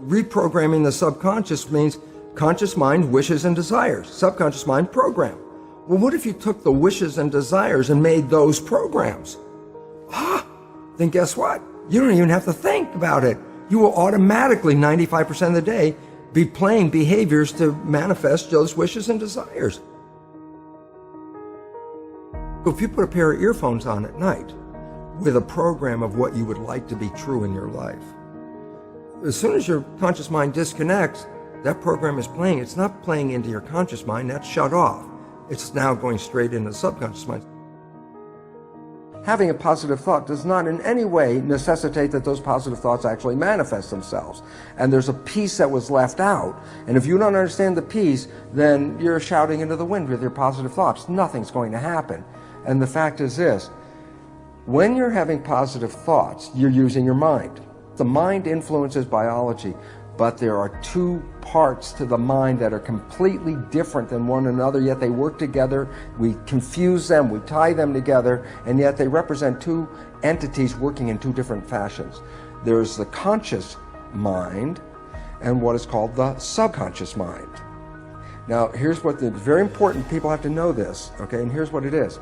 Reprogramming the subconscious means conscious mind wishes and desires, subconscious mind program. Well, what if you took the wishes and desires and made those programs? Then guess what? You don't even have to think about it. You will automatically, 95% of the day, be playing behaviors to manifest those wishes and desires. If you put a pair of earphones on at night with a program of what you would like to be true in your life, as soon as your conscious mind disconnects, that program is playing. It's not playing into your conscious mind. That's shut off. It's now going straight into the subconscious mind. Having a positive thought does not in any way necessitate that those positive thoughts actually manifest themselves. And there's a piece that was left out. And if you don't understand the piece, then you're shouting into the wind with your positive thoughts. Nothing's going to happen. And the fact is this: when you're having positive thoughts, you're using your mind. The mind influences biology, but there are two parts to the mind that are completely different than one another, yet they work together. We confuse them, we tie them together, and yet they represent two entities working in two different fashions. There's the conscious mind and what is called the subconscious mind. Now, here's what it's very important. People have to know this, okay? And here's what it is.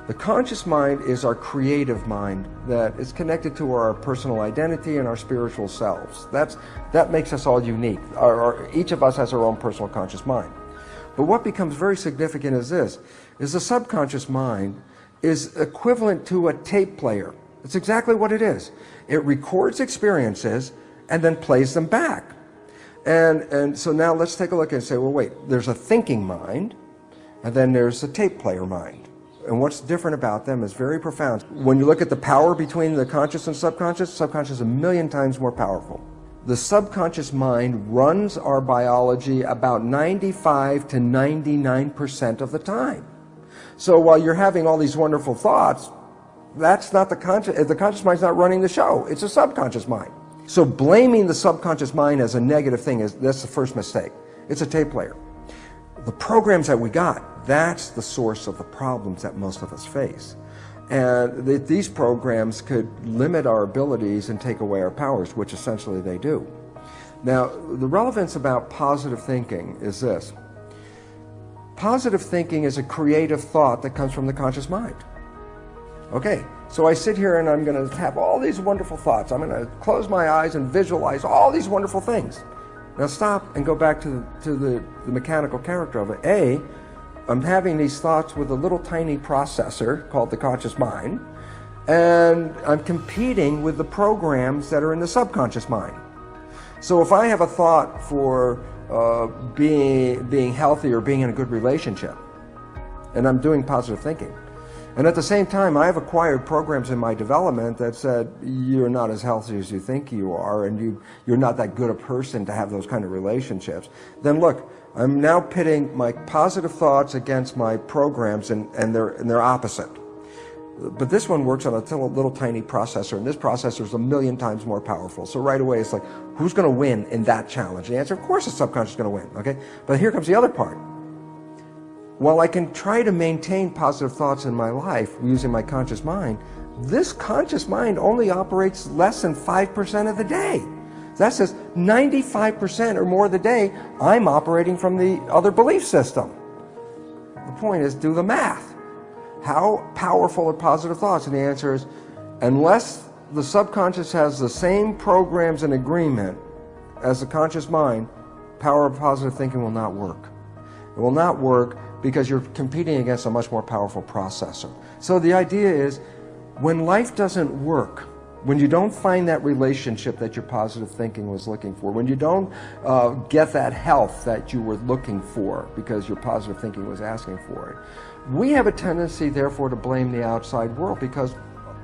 The conscious mind is our creative mind that is connected to our personal identity and our spiritual selves. That makes us all unique. Each of us has our own personal conscious mind. But what becomes very significant is this, is the subconscious mind is equivalent to a tape player. It's exactly what it is. It records experiences and then plays them back. And so now let's take a look and say, well, wait, there's a thinking mind, and then there's a tape player mind. And what's different about them is very profound. When you look at the power between the conscious and subconscious is 1,000,000 times more powerful. The subconscious mind runs our biology about 95 to 99% of the time. So while you're having all these wonderful thoughts, that's not the conscious mind's not running the show. It's a subconscious mind. So blaming the subconscious mind as a negative thing that's the first mistake. It's a tape player. The programs that we got, that's the source of the problems that most of us face. And these programs could limit our abilities and take away our powers, which essentially they do. Now, the relevance about positive thinking is this. Positive thinking is a creative thought that comes from the conscious mind. Okay, so I sit here and I'm going to have all these wonderful thoughts. I'm going to close my eyes and visualize all these wonderful things. Now stop and go back to the mechanical character of it. I'm having these thoughts with a little tiny processor called the conscious mind, and I'm competing with the programs that are in the subconscious mind. So if I have a thought for being healthy or being in a good relationship, and I'm doing positive thinking, and at the same time, I have acquired programs in my development that said, you're not as healthy as you think you are, and you're not that good a person to have those kind of relationships. Then look, I'm now pitting my positive thoughts against my programs, and they're opposite. But this one works on a little tiny processor, and this processor is 1,000,000 times more powerful. So right away, it's like, who's going to win in that challenge? The answer, of course, the subconscious is going to win, okay? But here comes the other part. While I can try to maintain positive thoughts in my life using my conscious mind, this conscious mind only operates less than 5% of the day. That says 95% or more of the day, I'm operating from the other belief system. The point is, do the math. How powerful are positive thoughts? And the answer is, unless the subconscious has the same programs in agreement as the conscious mind, power of positive thinking will not work. It will not work because you're competing against a much more powerful processor. So the idea is, when life doesn't work, when you don't find that relationship that your positive thinking was looking for, when you don't get that health that you were looking for because your positive thinking was asking for it, we have a tendency, therefore, to blame the outside world because,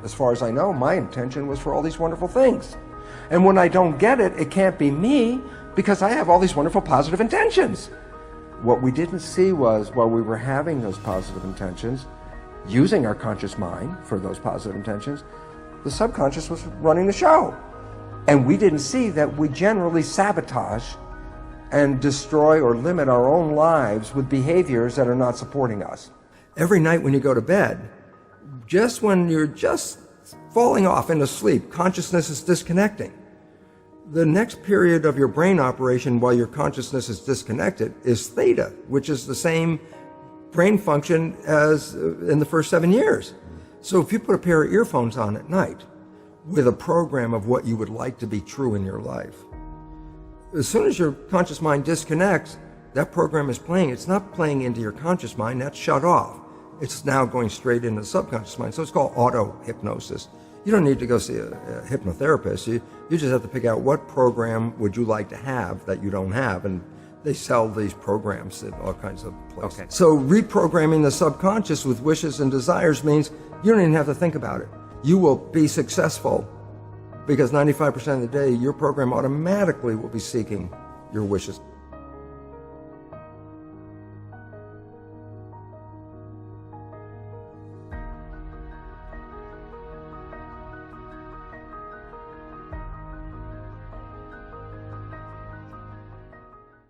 as far as I know, my intention was for all these wonderful things. And when I don't get it, it can't be me because I have all these wonderful positive intentions. What we didn't see was, while we were having those positive intentions, using our conscious mind for those positive intentions, the subconscious was running the show. And we didn't see that we generally sabotage and destroy or limit our own lives with behaviors that are not supporting us. Every night when you go to bed, just when you're just falling off into sleep, consciousness is disconnecting. The next period of your brain operation while your consciousness is disconnected is theta, which is the same brain function as in the first 7 years. So if you put a pair of earphones on at night with a program of what you would like to be true in your life, as soon as your conscious mind disconnects, that program is playing. It's not playing into your conscious mind. That's shut off. It's now going straight into the subconscious mind. So it's called auto-hypnosis. You don't need to go see a hypnotherapist. You just have to pick out what program would you like to have that you don't have. And they sell these programs at all kinds of places. Okay. So reprogramming the subconscious with wishes and desires means you don't even have to think about it. You will be successful because 95% of the day, your program automatically will be seeking your wishes.